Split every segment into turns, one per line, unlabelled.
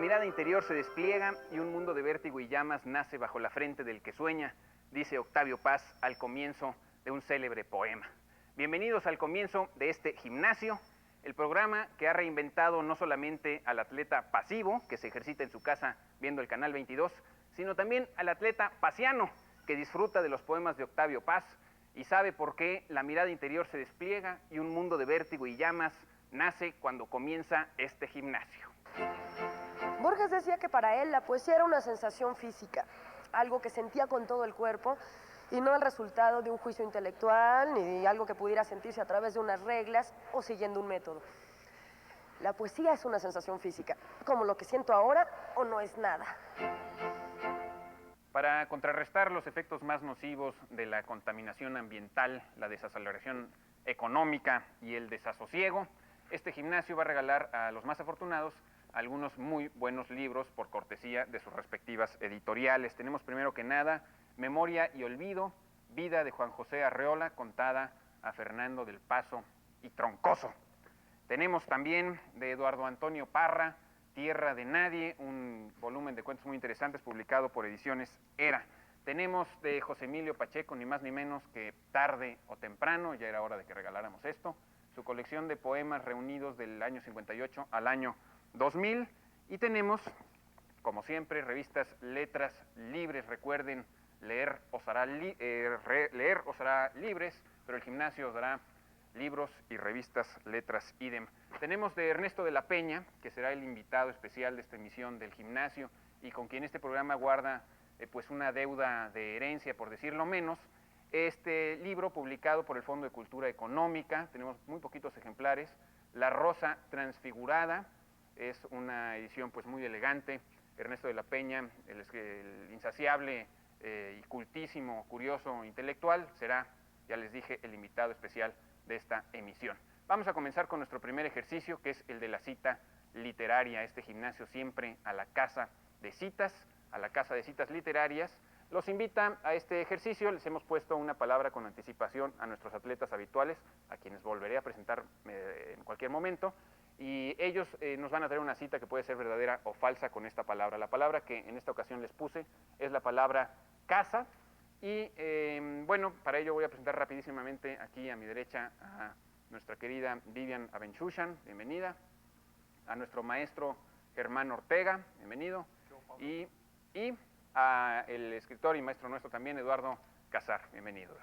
mirada interior se despliega y un mundo de vértigo y llamas nace bajo la frente del que sueña, dice Octavio Paz al comienzo de un célebre poema. Bienvenidos al comienzo de este gimnasio, el programa que ha reinventado no solamente al atleta pasivo, que se ejercita en su casa viendo el Canal 22, sino también al atleta pasiano, que disfruta de los poemas de Octavio Paz y sabe por qué la mirada interior se despliega y un mundo de vértigo y llamas nace cuando comienza este gimnasio.
Borges decía que para él la poesía era una sensación física, algo que sentía con todo el cuerpo y no el resultado de un juicio intelectual ni algo que pudiera sentirse a través de unas reglas o siguiendo un método. La poesía es una sensación física, como lo que siento ahora o no es nada.
Para contrarrestar los efectos más nocivos de la contaminación ambiental, la desaceleración económica y el desasosiego, este gimnasio va a regalar a los más afortunados algunos muy buenos libros por cortesía de sus respectivas editoriales. Tenemos primero que nada Memoria y Olvido, vida de Juan José Arreola, contada a Fernando del Paso y Troncoso. Tenemos también de Eduardo Antonio Parra, Tierra de Nadie, un volumen de cuentos muy interesantes publicado por Ediciones Era. Tenemos de José Emilio Pacheco, ni más ni menos que Tarde o Temprano, ya era hora de que regaláramos esto, su colección de poemas reunidos del año 58 al año 2000, y tenemos, como siempre, revistas Letras Libres. Recuerden, leer os hará libres, pero el gimnasio os dará libros y revistas Letras Idem. Tenemos de Ernesto de la Peña, que será el invitado especial de esta emisión del gimnasio y con quien este programa guarda pues una deuda de herencia, por decirlo menos. Este libro, publicado por el Fondo de Cultura Económica, tenemos muy poquitos ejemplares. La Rosa Transfigurada, es una edición pues muy elegante. Ernesto de la Peña, el insaciable y cultísimo, curioso intelectual, será, ya les dije, el invitado especial de esta emisión. Vamos a comenzar con nuestro primer ejercicio, que es el de la cita literaria. Este gimnasio siempre a la casa de citas, literarias. Los invita a este ejercicio. Les hemos puesto una palabra con anticipación a nuestros atletas habituales, a quienes volveré a presentar en cualquier momento, y ellos nos van a traer una cita que puede ser verdadera o falsa con esta palabra. La palabra que en esta ocasión les puse es la palabra casa, y bueno, para ello voy a presentar rapidísimamente aquí a mi derecha a nuestra querida Vivian Abenchushan, bienvenida, a nuestro maestro Germán Ortega, bienvenido, y a el escritor y maestro nuestro también, Eduardo Casar, bienvenido.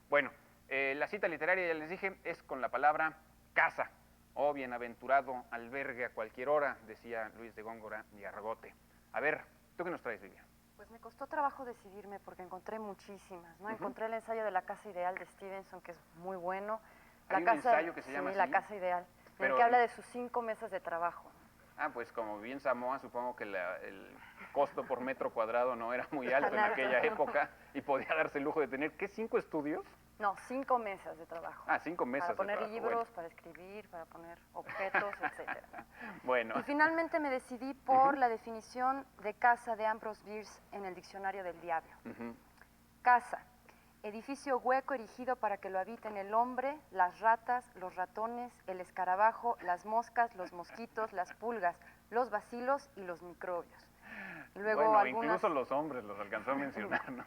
Bueno, la cita literaria, ya les dije, es con la palabra casa. Oh, bienaventurado albergue a cualquier hora, decía Luis de Góngora y Argote. A ver, ¿tú qué nos traes, Vivian?
Pues me costó trabajo decidirme porque encontré muchísimas, ¿no? Encontré el ensayo de La Casa Ideal de Stevenson, que es muy bueno.
¿Hay un ensayo que se llama así?
La Casa Ideal, en el
Pero
que habla de sus 5 mesas de trabajo.
Ah, pues como bien Samoa, supongo que el costo por metro cuadrado no era muy alto en aquella época y podía darse el lujo de tener, ¿qué, 5 estudios?
No, 5 mesas de trabajo.
Ah, 5 mesas de trabajo.
Para poner libros,
bueno,
para escribir, para poner objetos, etcétera.
Bueno.
Y finalmente me decidí por la definición de casa de Ambrose Bierce en el Diccionario del Diablo. Casa, edificio hueco erigido para que lo habiten el hombre, las ratas, los ratones, el escarabajo, las moscas, los mosquitos, las pulgas, los bacilos y los microbios. Y luego
bueno, incluso los hombres los alcanzó a mencionar, ¿no?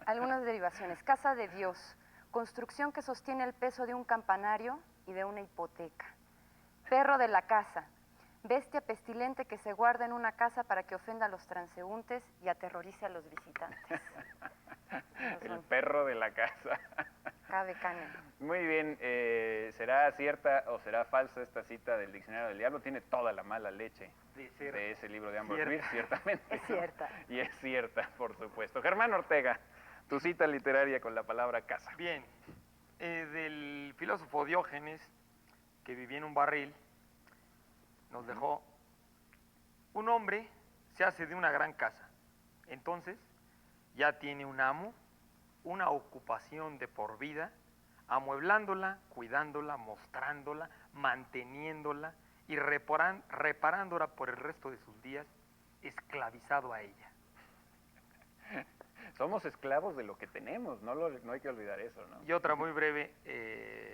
Algunas derivaciones. Casa de Dios, construcción que sostiene el peso de un campanario y de una hipoteca. Perro de la casa, bestia pestilente que se guarda en una casa para que ofenda a los transeúntes y aterrorice a los visitantes.
El perro de la casa.
Cabe caña.
Muy bien, ¿será cierta o será falsa esta cita del Diccionario del Diablo? Tiene toda la mala leche de ese libro de Ambrose Bierce, ciertamente.
Es cierta.
Y es cierta, por supuesto. Germán Ortega, tu cita literaria con la palabra casa.
Bien, del filósofo Diógenes, que vivía en un barril, nos dejó: un hombre se hace de una gran casa, entonces ya tiene un amo, una ocupación de por vida, amueblándola, cuidándola, mostrándola, manteniéndola y reparándola por el resto de sus días, esclavizado a ella.
Somos esclavos de lo que tenemos, no hay que olvidar eso, ¿no?
Y otra muy breve,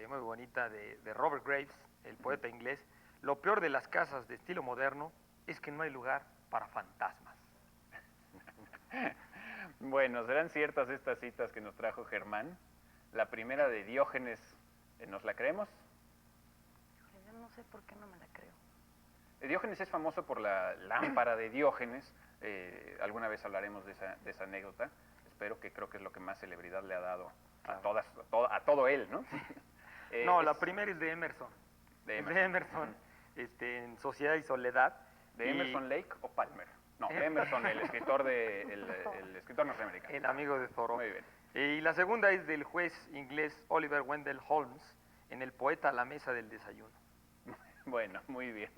muy bonita, de Robert Graves, el poeta inglés: lo peor de las casas de estilo moderno es que no hay lugar para fantasmas.
Bueno, ¿serán ciertas estas citas que nos trajo Germán? La primera de Diógenes, ¿nos la creemos?
Yo no sé por qué no me la creo.
Diógenes es famoso por la lámpara de Diógenes. Alguna vez hablaremos de esa anécdota. Espero que creo que es lo que más celebridad le ha dado a todo él, ¿no?
No, la primera es de Emerson.
De
Es de Emerson, en Sociedad y Soledad.
¿De Emerson Lake o Palmer? No, de Emerson, el escritor el escritor norteamericano.
El amigo de Thoreau.
Muy bien.
Y la segunda es del juez inglés Oliver Wendell Holmes en El poeta a la mesa del desayuno.
Bueno, muy bien.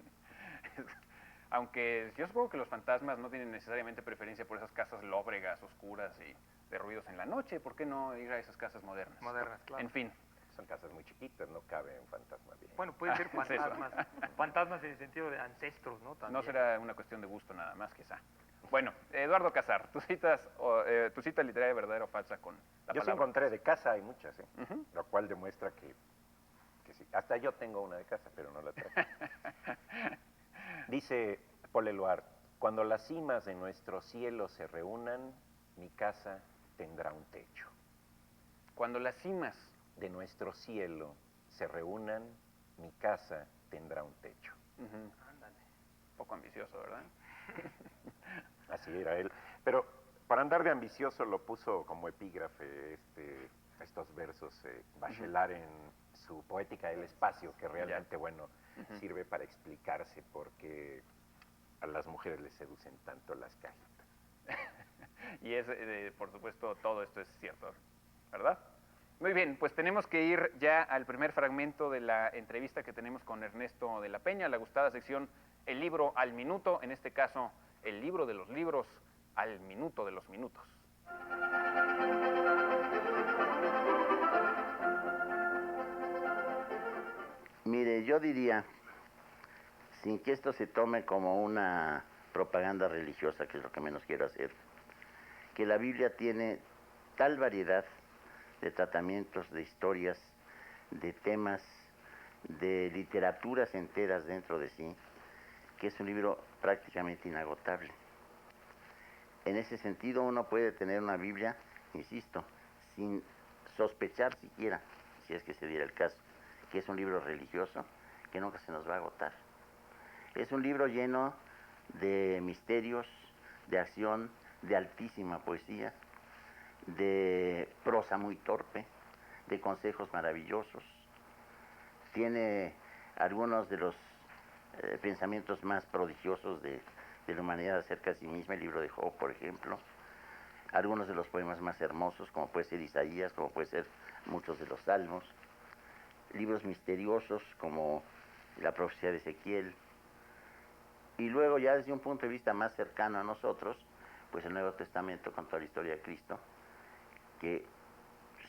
Aunque yo supongo que los fantasmas no tienen necesariamente preferencia por esas casas lóbregas, oscuras y de ruidos en la noche. ¿Por qué no ir a esas casas modernas?
Modernas, claro.
En fin.
Son casas muy chiquitas, no cabe un fantasma bien.
Bueno, puede ser
Es eso.
fantasmas. Fantasmas en el sentido de ancestros, ¿no? También.
No será una cuestión de gusto nada más, quizá. Bueno, Eduardo Casar, tu cita literaria verdadera o falsa con la
Yo sí
palabra.
encontré de casa, hay muchas,
Ujú.
lo cual demuestra que sí. Hasta yo tengo una de casa, pero no la traigo. Dice Paul Eluard, cuando las cimas de nuestro cielo se reúnan, mi casa tendrá un techo.
Cuando las cimas,
De nuestro cielo se reúnan, mi casa tendrá un techo.
ujú,
Ándale.
poco ambicioso, ¿verdad?
Así era él. Pero para andar de ambicioso lo puso como epígrafe estos versos, Bachelard en su Poética del Espacio, que realmente, bueno, sirve para explicarse por qué a las mujeres les seducen tanto las cajitas.
Y por supuesto, todo esto es cierto, ¿verdad? Muy bien, pues tenemos que ir ya al primer fragmento de la entrevista que tenemos con Ernesto de la Peña, la gustada sección El libro al minuto, en este caso, el libro de los libros al minuto de los minutos.
Mire, yo diría, sin que esto se tome como una propaganda religiosa, que es lo que menos quiero hacer, que la Biblia tiene tal variedad de tratamientos, de historias, de temas, de literaturas enteras dentro de sí, que es un libro prácticamente inagotable. En ese sentido, uno puede tener una Biblia, insisto, sin sospechar siquiera, si es que se diera el caso, que es un libro religioso, que nunca se nos va a agotar. Es un libro lleno de misterios, de acción, de altísima poesía, de prosa muy torpe, de consejos maravillosos. Tiene algunos de los pensamientos más prodigiosos de la humanidad acerca de sí misma, el libro de Job, por ejemplo. Algunos de los poemas más hermosos, como puede ser Isaías, como puede ser muchos de los Salmos. Libros misteriosos como la profecía de Ezequiel. Y luego, ya desde un punto de vista más cercano a nosotros, pues el Nuevo Testamento con toda la historia de Cristo, que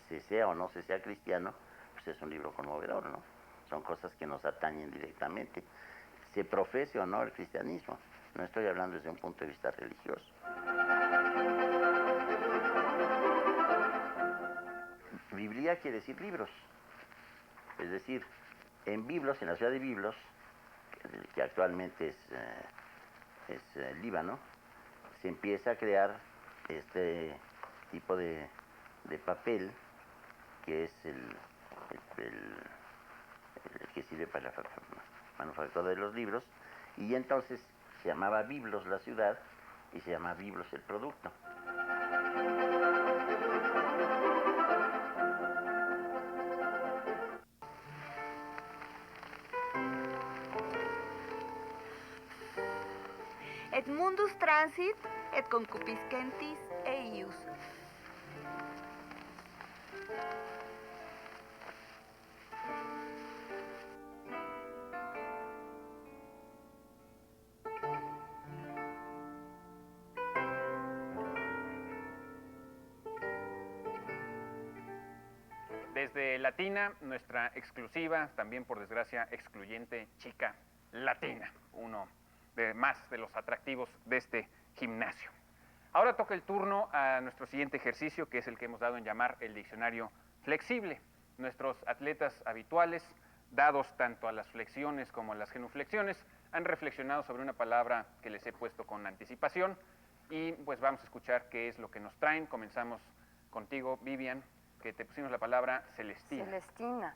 se sea o no se sea cristiano, pues es un libro conmovedor, ¿no? Son cosas que nos atañen directamente. Se profese o no el cristianismo, no estoy hablando desde un punto de vista religioso. Biblia quiere decir libros, es decir, en Biblos, en la ciudad de Biblos, que actualmente es Líbano, se empieza a crear este tipo de papel que es el que sirve para la manufactura de los libros, y entonces se llamaba Biblos la ciudad y se llama Biblos el producto.
Et mundus transit, et concupiscentis eius.
Desde Latina, nuestra exclusiva, también por desgracia excluyente, chica latina, uno más de los atractivos de este gimnasio. Ahora toca el turno a nuestro siguiente ejercicio, que es el que hemos dado en llamar el diccionario flexible. Nuestros atletas habituales, dados tanto a las flexiones como a las genuflexiones, han reflexionado sobre una palabra que les he puesto con anticipación y pues vamos a escuchar qué es lo que nos traen. Comenzamos contigo, Vivian, que te pusimos la palabra celestina.
Celestina.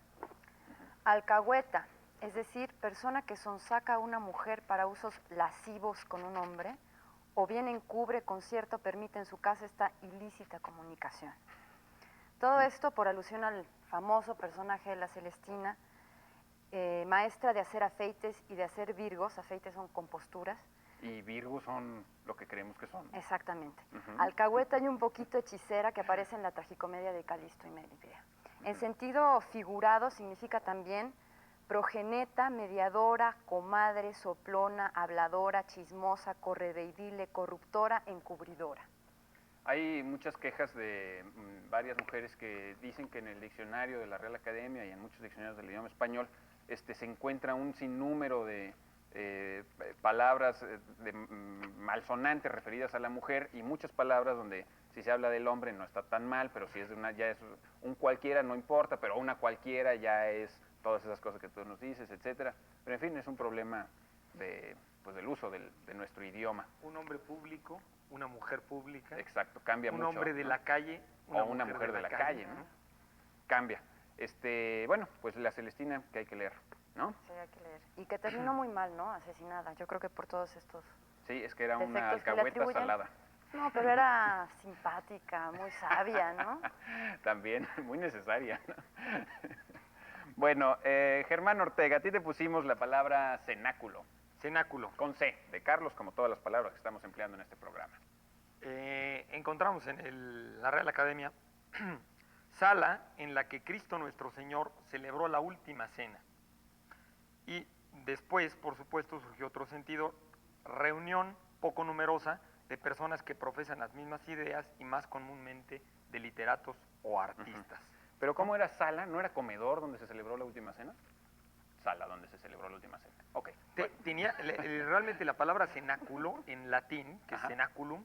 Alcahueta, es decir, persona que sonsaca a una mujer para usos lascivos con un hombre, o bien encubre, concierto, permite en su casa esta ilícita comunicación. Todo esto por alusión al famoso personaje de la Celestina, maestra de hacer afeites y de hacer virgos. Afeites son composturas.
Y virgos son lo que creemos que son.
Exactamente. Alcahueta y un poquito hechicera que aparece en la tragicomedia de Calisto y Melibea. En sentido figurado significa también progeneta, mediadora, comadre, soplona, habladora, chismosa, correveidile, corruptora, encubridora.
Hay muchas quejas de varias mujeres que dicen que en el diccionario de la Real Academia y en muchos diccionarios del idioma español se encuentra un sinnúmero de palabras malsonantes referidas a la mujer y muchas palabras donde si se habla del hombre no está tan mal, pero si es de ya es un cualquiera no importa, pero una cualquiera ya es todas esas cosas que tú nos dices, etcétera. Pero en fin, es un problema del uso de nuestro idioma.
Un hombre público, una mujer pública.
Exacto, cambia mucho.
Un hombre de
¿no?
la calle,
o una mujer de la calle, ¿no? Cambia. Bueno, pues la Celestina que hay que leer, ¿no?
Sí, hay que leer. Y que terminó muy mal, ¿no? Asesinada. Yo creo que por todos estos
Sí, es que era una
defectos que le
alcahueta
atribuyen.
salada.
No, pero era simpática, muy sabia, ¿no?
También, muy necesaria, ¿no? Bueno, Germán Ortega, a ti te pusimos la palabra cenáculo.
Cenáculo.
Con C, de Carlos, como todas las palabras que estamos empleando en este programa.
Encontramos en la Real Academia sala en la que Cristo nuestro Señor celebró la última cena. Y después, por supuesto, surgió otro sentido, reunión poco numerosa de personas que profesan las mismas ideas y más comúnmente de literatos o artistas.
Pero ¿cómo era sala? ¿No era comedor donde se celebró la última cena? Sala donde se celebró la última cena. Ok.
Tenía realmente la palabra cenáculo en latín, que es cenaculum,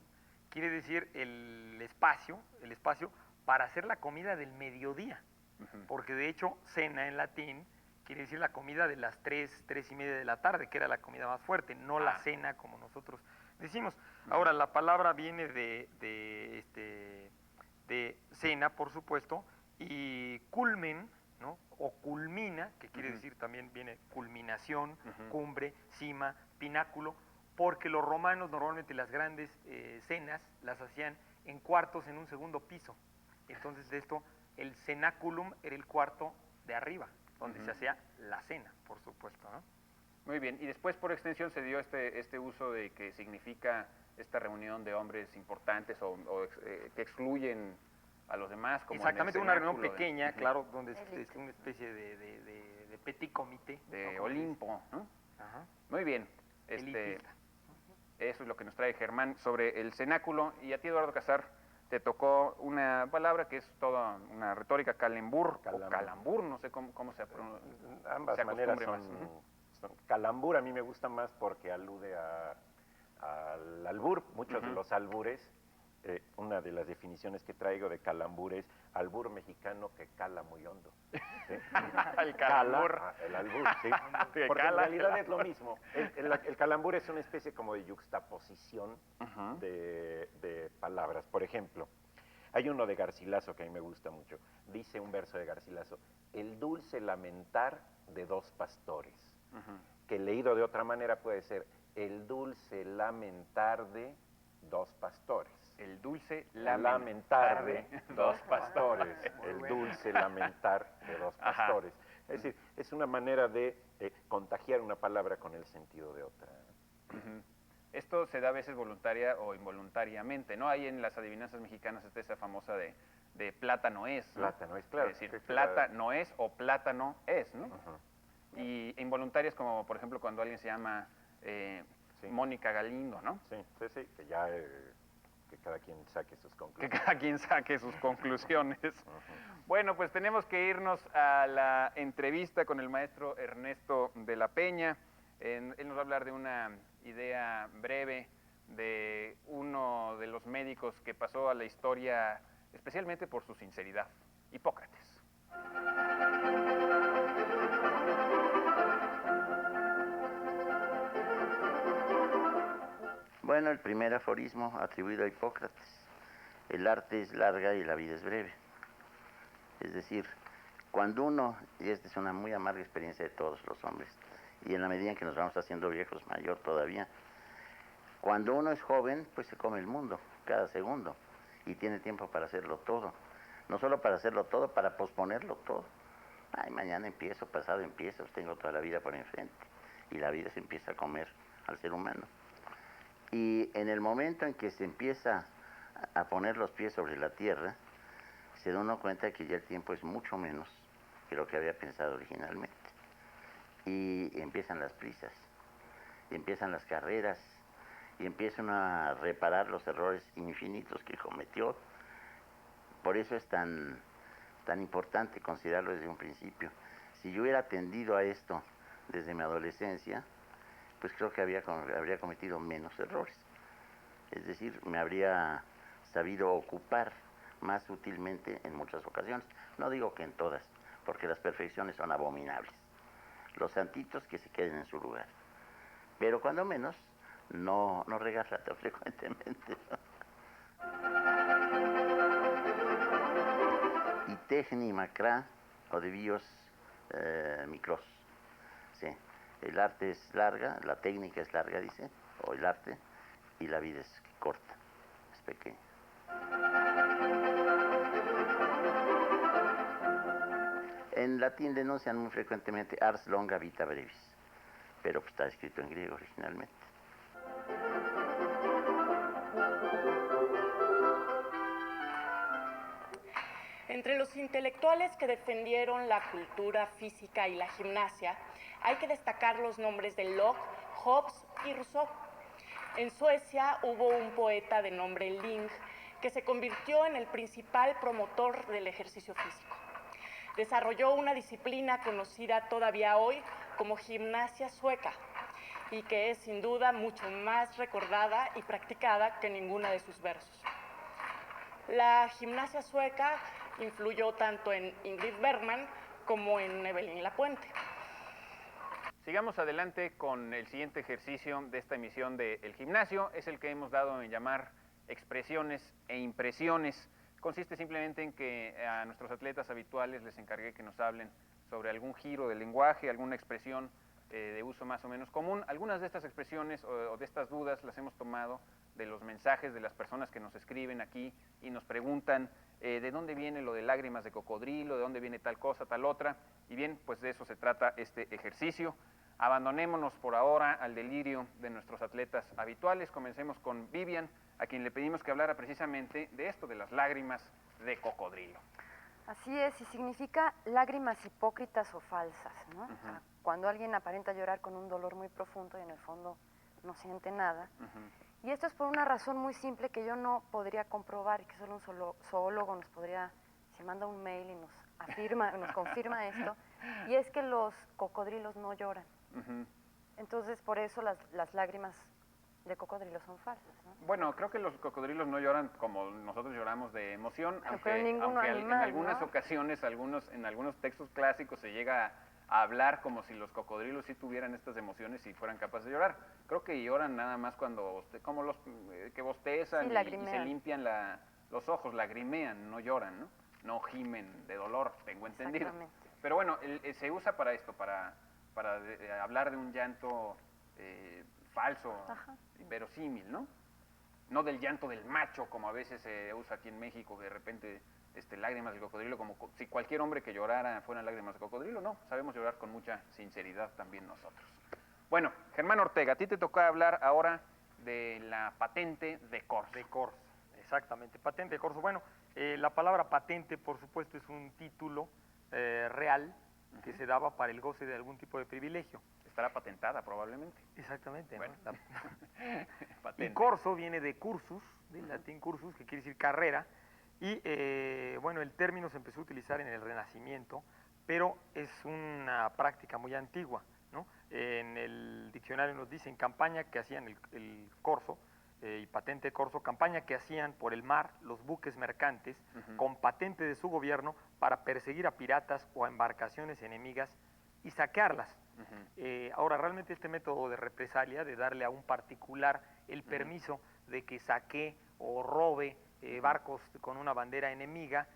quiere decir el espacio para hacer la comida del mediodía. Porque de hecho, cena en latín quiere decir la comida de las 3:30 de la tarde, que era la comida más fuerte, no la cena como nosotros decimos. Ahora, la palabra viene de cena, por supuesto, y culmen, ¿no? O culmina, que quiere decir también viene culminación, cumbre, cima, pináculo, porque los romanos normalmente las grandes cenas las hacían en cuartos en un segundo piso. Entonces de esto, el cenaculum era el cuarto de arriba, donde se hacía la cena, por supuesto, ¿no?
Muy bien, y después por extensión se dio este uso de que significa esta reunión de hombres importantes o que excluyen a los demás. Como
exactamente, una reunión pequeña,
de,
claro, donde es una especie de petit comité.
De
¿no?
Olimpo, ¿no?
Ajá.
Muy bien,
Elitista.
eso es lo que nos trae Germán sobre el cenáculo. Y a ti, Eduardo Casar, te tocó una palabra que es toda una retórica, calembur, o calambur, no sé cómo se pronuncia.
Ambas maneras son calambur, a mí me gusta más porque alude al albur. Muchos de los albures, una de las definiciones que traigo de calambur es albur mexicano que cala muy hondo. ¿Sí?
El calambur.
El albur, sí. Porque en realidad es lo mismo. El calambur es una especie como de yuxtaposición de palabras. Por ejemplo, hay uno de Garcilaso que a mí me gusta mucho. Dice un verso de Garcilaso: el dulce lamentar de dos pastores. Que leído de otra manera puede ser el dulce lamentar de dos pastores.
El dulce
lamentar de dos pastores. El dulce lamentar de dos pastores. Es decir, es una manera de contagiar una palabra con el sentido de otra.
Esto se da a veces voluntaria o involuntariamente, ¿no? Hay en las adivinanzas mexicanas esa famosa de plátano es, ¿no?
Plátano es, claro.
Es decir, plata no es o plátano es, ¿no? Y involuntarias como, por ejemplo, cuando alguien se llama Mónica Galindo, ¿no?
Sí, que ya... que cada quien saque sus conclusiones.
Que cada quien saque sus conclusiones. Bueno, pues tenemos que irnos a la entrevista con el maestro Ernesto de la Peña. Él nos va a hablar de una idea breve de uno de los médicos que pasó a la historia especialmente por su sinceridad, Hipócrates.
Bueno, el primer aforismo atribuido a Hipócrates: el arte es larga y la vida es breve. Es decir, cuando uno, y esta es una muy amarga experiencia de todos los hombres, y en la medida en que nos vamos haciendo viejos, mayor todavía, cuando uno es joven, pues se come el mundo cada segundo y tiene tiempo para hacerlo todo. No solo para hacerlo todo, para posponerlo todo. Ay, mañana empiezo, pasado empiezo, tengo toda la vida por enfrente. Y la vida se empieza a comer al ser humano. Y en el momento en que se empieza a poner los pies sobre la tierra, se da uno cuenta que ya el tiempo es mucho menos que lo que había pensado originalmente. Y empiezan las prisas, y empiezan las carreras, y empiezan a reparar los errores infinitos que cometió. Por eso es tan importante considerarlo desde un principio. Si yo hubiera atendido a esto desde mi adolescencia, pues creo que habría cometido menos errores. Es decir, me habría sabido ocupar más útilmente en muchas ocasiones. No digo que en todas, porque las perfecciones son abominables. Los santitos que se queden en su lugar. Pero cuando menos, no regarla tan frecuentemente. Y techni macra o debios micros. Sí. El arte es larga, la técnica es larga, dice, o el arte, y la vida es corta, es pequeña. En latín denuncian muy frecuentemente ars longa vita brevis, pero pues está escrito en griego originalmente.
Entre los intelectuales que defendieron la cultura física y la gimnasia, hay que destacar los nombres de Locke, Hobbes y Rousseau. En Suecia hubo un poeta de nombre Ling que se convirtió en el principal promotor del ejercicio físico. Desarrolló una disciplina conocida todavía hoy como gimnasia sueca y que es sin duda mucho más recordada y practicada que ninguna de sus versos. La gimnasia sueca influyó tanto en Ingrid Bergman como en Evelyn Lapuente.
Sigamos adelante con el siguiente ejercicio de esta emisión de El Gimnasio. Es el que hemos dado en llamar expresiones e impresiones. Consiste simplemente en que a nuestros atletas habituales les encargué que nos hablen sobre algún giro del lenguaje, alguna expresión de uso más o menos común. Algunas de estas expresiones o de estas dudas las hemos tomado de los mensajes de las personas que nos escriben aquí y nos preguntan de dónde viene lo de lágrimas de cocodrilo, de dónde viene tal cosa, tal otra. Y bien, pues de eso se trata este ejercicio. Abandonémonos por ahora al delirio de nuestros atletas habituales. Comencemos con Vivian, a quien le pedimos que hablara precisamente de esto, de las lágrimas de cocodrilo.
Así es, y significa lágrimas hipócritas o falsas, ¿no? O sea, cuando alguien aparenta llorar con un dolor muy profundo y en el fondo no siente nada. Y esto es por una razón muy simple que yo no podría comprobar y que solo un zoólogo nos podría, si manda un mail y nos afirma, nos confirma esto, y es que los cocodrilos no lloran. Entonces, por eso las lágrimas de cocodrilo son falsas, ¿no?
Bueno, creo que los cocodrilos no lloran como nosotros lloramos de emoción,
pero
aunque
animal,
en algunas ocasiones, en algunos textos clásicos se llega a hablar como si los cocodrilos sí tuvieran estas emociones y fueran capaces de llorar. Creo que lloran nada más cuando, como los que bostezan y se limpian los ojos, lagrimean, no lloran, ¿no? No gimen de dolor, tengo entendido. Pero bueno, se usa para esto, para hablar de un llanto falso, verosímil, ¿no? No del llanto del macho, como a veces se usa aquí en México, que de repente lágrimas de cocodrilo, como si cualquier hombre que llorara fueran lágrimas de cocodrilo. No, sabemos llorar con mucha sinceridad también nosotros. Bueno, Germán Ortega, a ti te toca hablar ahora de la patente de corso.
De corso, exactamente, patente de corso. Bueno, la palabra patente, por supuesto, es un título real que se daba para el goce de algún tipo de privilegio.
Estará patentada probablemente.
Exactamente.
Bueno.
¿No? Y corso viene de cursus, del latín cursus, que quiere decir carrera, y bueno, el término se empezó a utilizar en el Renacimiento, pero es una práctica muy antigua, ¿no? En el diccionario nos dicen campaña que hacían el corso, y patente de corso, campaña que hacían por el mar los buques mercantes con patente de su gobierno para perseguir a piratas o a embarcaciones enemigas y saquearlas. Ahora, realmente este método de represalia, de darle a un particular el permiso de que saque o robe barcos con una bandera enemiga,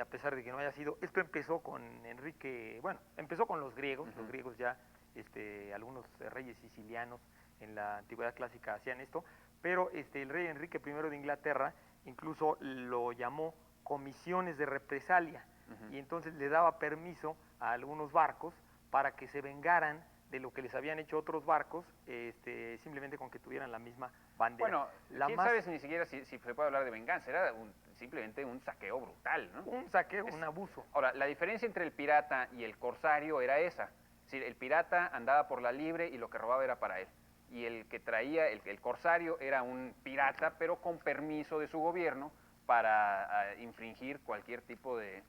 a pesar de que no haya sido, esto empezó con Enrique, bueno, empezó con los griegos ya, algunos reyes sicilianos en la antigüedad clásica hacían esto, pero el rey Enrique I de Inglaterra incluso lo llamó comisiones de represalia, y entonces le daba permiso a algunos barcos para que se vengaran de lo que les habían hecho otros barcos, simplemente con que tuvieran la misma bandera.
Bueno, quién sabe si ni siquiera si se puede hablar de venganza, era simplemente un saqueo brutal, ¿no?
Un saqueo, un abuso.
Ahora, la diferencia entre el pirata y el corsario era esa, es decir, el pirata andaba por la libre y lo que robaba era para él, y el que traía, el corsario era un pirata, pero con permiso de su gobierno para infringir cualquier tipo de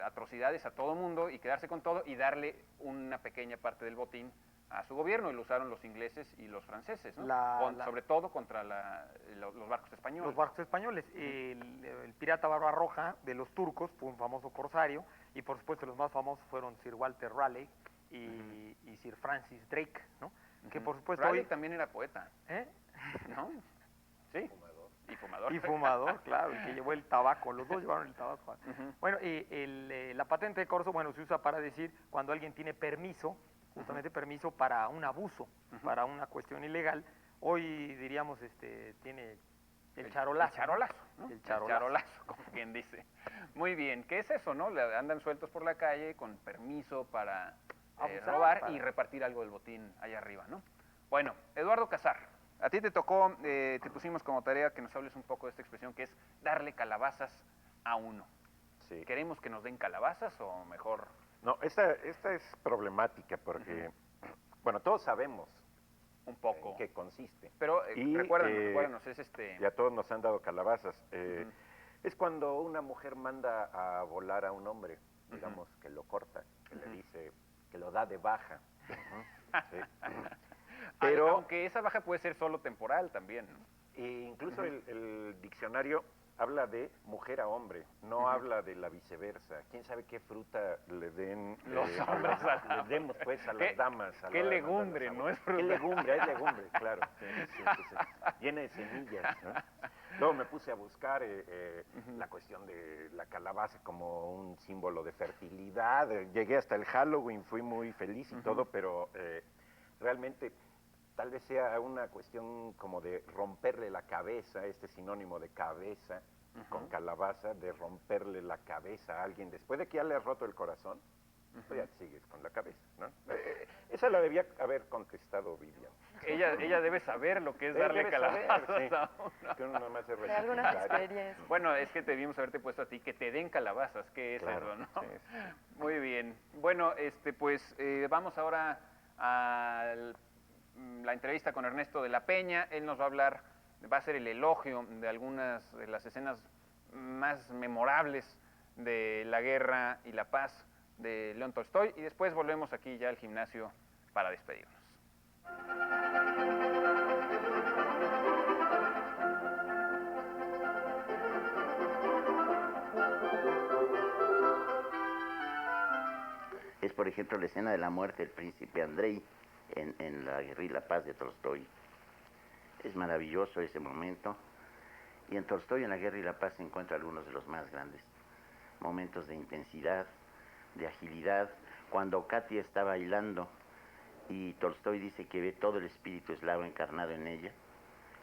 atrocidades a todo mundo y quedarse con todo y darle una pequeña parte del botín a su gobierno, y lo usaron los ingleses y los franceses, ¿no? Sobre todo contra los barcos españoles.
Los barcos españoles. El pirata Barbarroja de los turcos fue un famoso corsario, y por supuesto los más famosos fueron Sir Walter Raleigh y Sir Francis Drake, ¿no? Que por supuesto
Raleigh también era poeta, ¿no? Sí. Y
fumador, claro, el que llevó el tabaco, los dos llevaron el tabaco. Bueno, la patente de corso, bueno, se usa para decir cuando alguien tiene permiso, justamente permiso para un abuso, para una cuestión ilegal. Hoy diríamos, tiene el charolazo.
El charolazo, ¿no?
El charolazo.
El charolazo, como quien dice. Muy bien, ¿qué es eso, no? Andan sueltos por la calle con permiso para robar y repartir algo del botín allá arriba, ¿no? Bueno, Eduardo Casar, a ti te tocó, te pusimos como tarea que nos hables un poco de esta expresión que es darle calabazas a uno.
Sí.
¿Queremos que nos den calabazas o mejor?
No, esta es problemática porque, bueno, todos sabemos
un poco
en qué consiste.
Pero recuérdanos, es
ya todos nos han dado calabazas. Es cuando una mujer manda a volar a un hombre, digamos, que lo corta, que le dice, que lo da de baja. Sí.
Pero aunque esa baja puede ser solo temporal también, ¿no?
E incluso el diccionario habla de mujer a hombre, no habla de la viceversa. ¿Quién sabe qué fruta le den
los hombres
le demos pues a las damas?
¿Qué legumbre? No es fruta.
¿Qué legumbre? Es legumbre, claro. Sí, llena de semillas, ¿no? Luego me puse a buscar la cuestión de la calabaza como un símbolo de fertilidad. Llegué hasta el Halloween, fui muy feliz y todo, pero realmente tal vez sea una cuestión como de romperle la cabeza, este sinónimo de cabeza con calabaza, de romperle la cabeza a alguien después de que ya le has roto el corazón, pues ya sigues con la cabeza, ¿no? Esa la debía haber contestado Vivian.
Ella debe saber lo que es darle calabazas a uno.
Que uno nomás es
de algunas experiencias.
Bueno, es que debimos haberte puesto a ti que te den calabazas, ¿qué es eso, no?
Sí.
Muy bien. Bueno, pues vamos ahora a la entrevista con Ernesto de la Peña. Él nos va a hablar, va a hacer el elogio de algunas de las escenas más memorables de la guerra y la paz de León Tolstoy, y después volvemos aquí ya al gimnasio para despedirnos.
Es, por ejemplo, la escena de la muerte del príncipe Andrei en La guerra y la paz de Tolstoy. Es maravilloso ese momento. Y en Tolstoy, en La guerra y la paz, se encuentran algunos de los más grandes momentos de intensidad, de agilidad. Cuando Katia está bailando y Tolstoy dice que ve todo el espíritu eslavo encarnado en ella,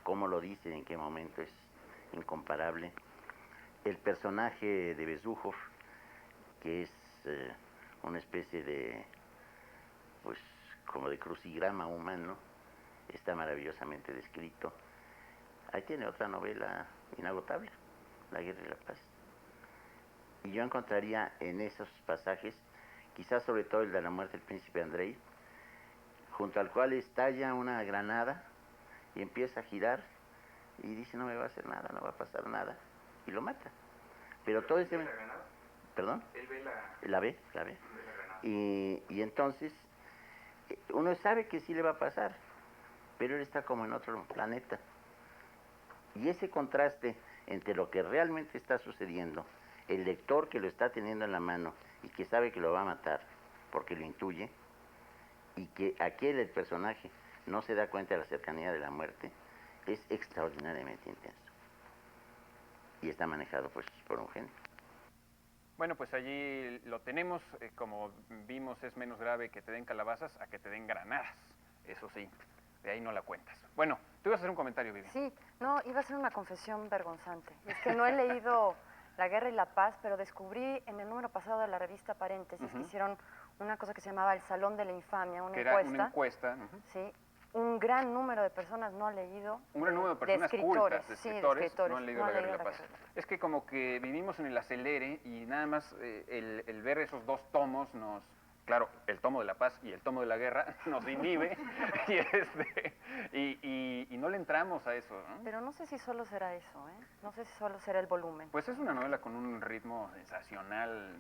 cómo lo dice, en qué momento, es incomparable. El personaje de Bezújov, que es una especie de, pues, como de crucigrama humano, está maravillosamente descrito. Ahí tiene otra novela inagotable, La guerra y la paz. Y yo encontraría en esos pasajes, quizás sobre todo el de la muerte del príncipe Andrei, junto al cual estalla una granada y empieza a girar y dice, no me va a hacer nada, no va a pasar nada, y lo mata. Pero todo ese... ¿Perdón?
Él ve
la ve. Y entonces uno sabe que sí le va a pasar, pero él está como en otro planeta. Y ese contraste entre lo que realmente está sucediendo, el lector que lo está teniendo en la mano y que sabe que lo va a matar porque lo intuye, y que aquel, el personaje, no se da cuenta de la cercanía de la muerte, es extraordinariamente intenso. Y está manejado pues por un genio.
Bueno, pues allí lo tenemos. Como vimos, es menos grave que te den calabazas a que te den granadas. Eso sí, de ahí no la cuentas. Bueno, tú ibas a hacer un comentario, Vivi.
Sí, no, iba a ser una confesión vergonzante. Es que no he leído La Guerra y la Paz, pero descubrí en el número pasado de la revista Paréntesis que hicieron una cosa que se llamaba el Salón de la Infamia, una
que
encuesta.
era una encuesta.
Sí, un gran número de personas no ha leído.
Un gran número de personas cultas, de escritores, no han leído La Guerra y la Paz. Es que como que vivimos en el acelere y nada más el ver esos dos tomos nos... Claro, el tomo de la paz y el tomo de la guerra nos inhibe y no le entramos a eso, ¿no?
Pero no sé si solo será eso, ¿eh? No sé si solo será el volumen.
Pues es una novela con un ritmo sensacional,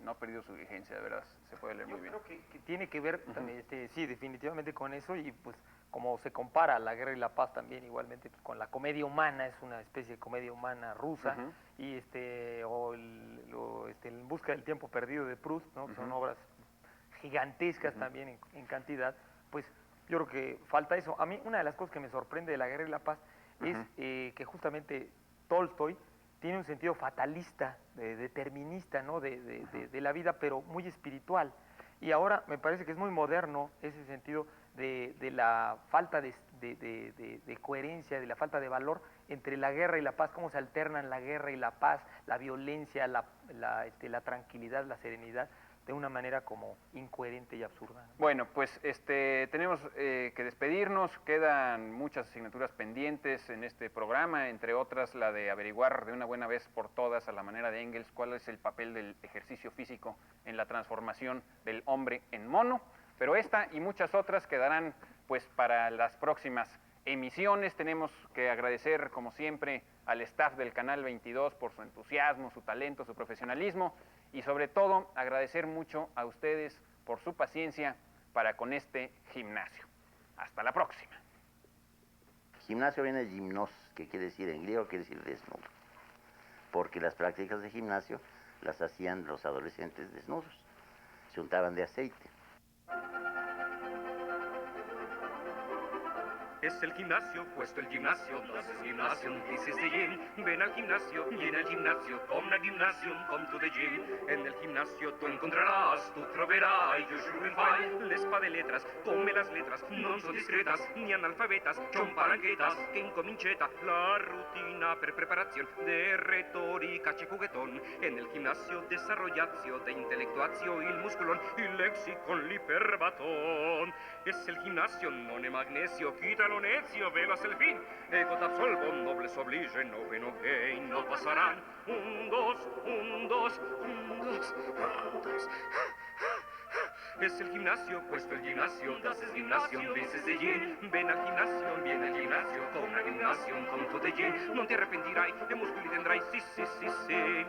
no ha perdido su vigencia, de verdad, se puede leer muy bien.
Yo creo que tiene que ver también, sí, definitivamente con eso, y pues como se compara La Guerra y la Paz también igualmente pues, con la comedia humana, es una especie de comedia humana rusa, y En busca del tiempo perdido de Proust, ¿no? Que son obras gigantescas también en cantidad, pues yo creo que falta eso. A mí una de las cosas que me sorprende de La Guerra y la Paz es que justamente Tolstoy tiene un sentido fatalista, determinista, ¿no? de la vida, pero muy espiritual. Y ahora me parece que es muy moderno ese sentido de la falta de coherencia, de la falta de valor entre la guerra y la paz, cómo se alternan la guerra y la paz, la violencia, la tranquilidad, la serenidad, de una manera como incoherente y absurda, ¿no?
Bueno, pues tenemos que despedirnos, quedan muchas asignaturas pendientes en este programa, entre otras la de averiguar de una buena vez por todas, a la manera de Engels, cuál es el papel del ejercicio físico en la transformación del hombre en mono, pero esta y muchas otras quedarán pues para las próximas emisiones. Tenemos que agradecer, como siempre, al staff del Canal 22 por su entusiasmo, su talento, su profesionalismo, y sobre todo agradecer mucho a ustedes por su paciencia para con este gimnasio. Hasta la próxima.
Gimnasio viene de gimnos, que quiere decir en griego, quiere decir desnudo. Porque las prácticas de gimnasio las hacían los adolescentes desnudos. Se untaban de aceite.
Es el gimnasio, puesto el gimnasio, das es Gymnasium, this is the gym. Ven al gimnasio y en el gimnasio, come al gymnasium, come to the gym. En el gimnasio tú encontrarás, tú troverai, you will find. L'espa de letras, come las letras, non sono discretas, ni analfabetas, son paranchetas, che incominceta la rutina per preparación de retórica che juguetón. En el gimnasio desarrollatio de intelectuatio il musculón, il lexicon l'iperbatón. Es el gimnasio, non è magnesio, quítalo necio, velas el fin. Ego t'absolvo, nobles oblige, no ven gain, no pasarán. Un, dos, un, dos, un, dos, un, dos. Es el gimnasio, puesto el gimnasio, das es Gymnasium, this is the gym. Ven al gimnasio, viene al gimnasio, come al gimnasio, come to the gym. Non ti arrepentirai, e muscoli tendrai, sì, sì, sì, sì.